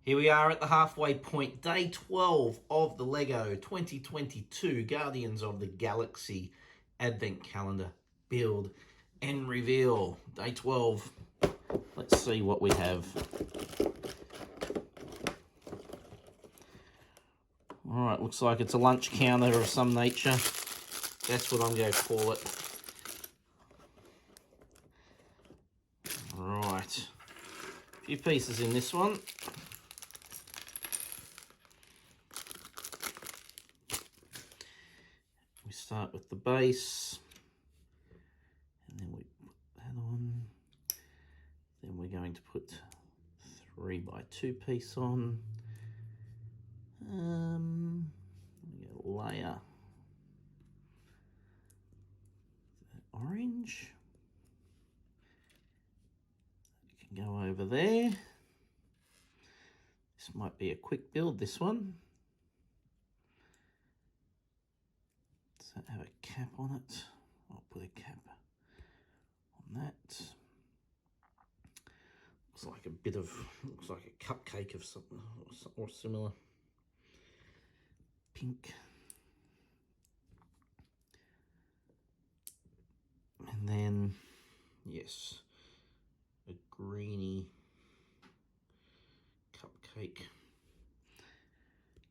Here we are at the halfway point, day 12 of the LEGO 2022 Guardians of the Galaxy Advent Calendar build and reveal. Day 12. Let's see what we have. Alright, looks like it's a lunch counter of some nature. That's what I'm going to call it. Right. A few pieces in this one. We start with the base, and then we put that on. Then we're going to put 3x2 piece on. We get a layer. Orange. It can go over there. This might be a quick build, this one. Does that have a cap on it? I'll put a cap on that. Looks like a bit of, looks like a cupcake of something or similar. Pink. And then, yes, a greeny cupcake.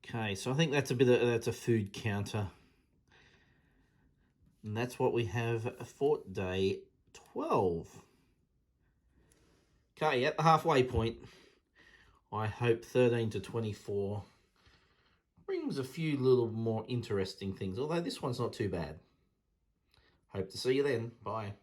Okay, so I think that's a bit of, that's a food counter. And that's what we have for day 12. Okay, at the halfway point, I hope 13 to 24 brings a few little more interesting things, although this one's not too bad. Hope to see you then. Bye.